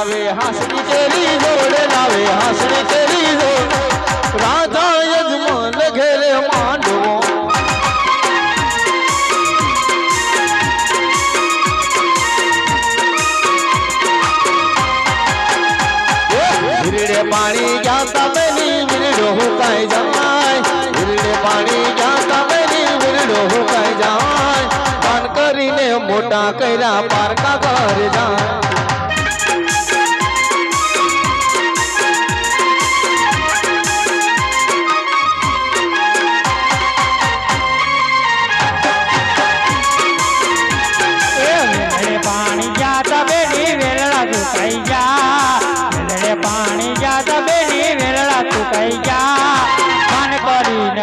લાવે હાસની ચેરી જોડ લાવે હાસની ચેરી જોડ રાજા યજમાન ઘેરે માંડવો વીરડે પાણી જાતા બેની વીરડો હુકાઈ જાય વીરડે પાણી જાતા બેની વીરડો હુકાઈ જાય પાન કરીને મોટા કર્યા પારકા ઘર જાય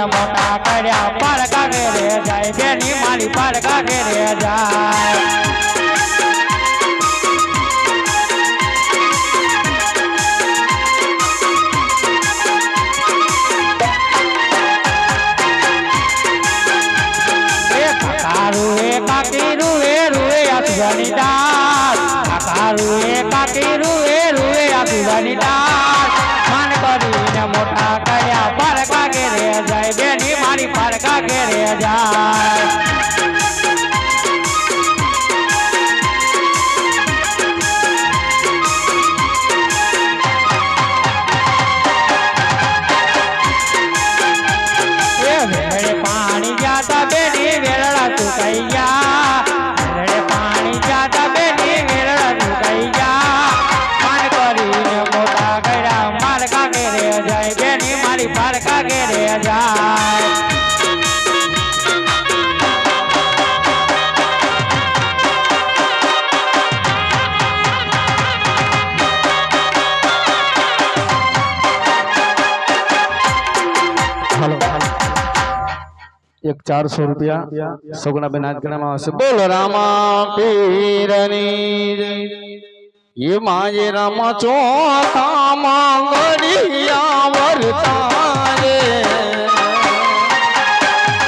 મોટા કર્યા પારકા ઘેરે જાય બેની મારી પારકા ઘેરે જાય કાકી રૂએ રૂએ આપવાની દાળ કાકા રૂએ કાકી રૂએ રૂએ આપવાની દાળ માન કરીને મોટા કર્યા પારકા ઘેરે જાય બેની મારી પારકા ઘેરે જાય પાણી જાતા બેની વેરડા સુકાઈ ગયા પાણી જાતા બેની વેરડા સુકાઈ ગયા પાન કરીને મોટા કર્યા પારકા ઘેરે જાય બેની મારી પારકા ઘેરે જાય એક 400 રૂપિયા સગુણાબેન હાથ ગણામાં આવશે બોલો રામા પીરની ये माये राम चौथा मांगड़िया वरतारे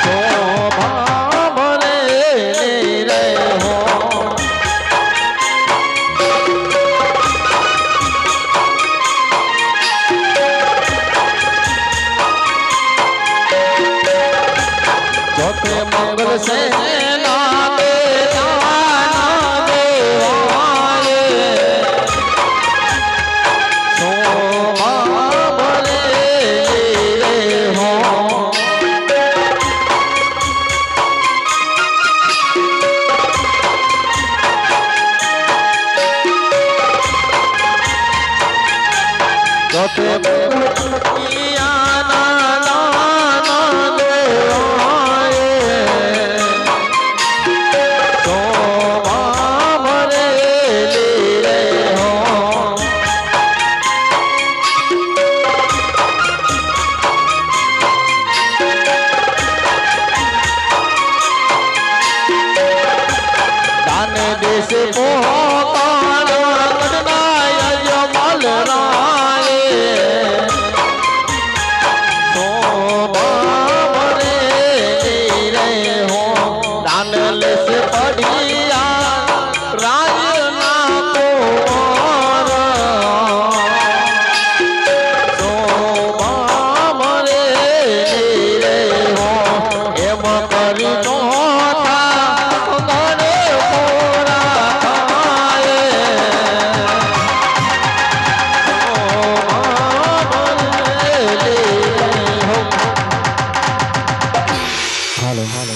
शोभा भरे रे हो जोते मंगल से पड़ी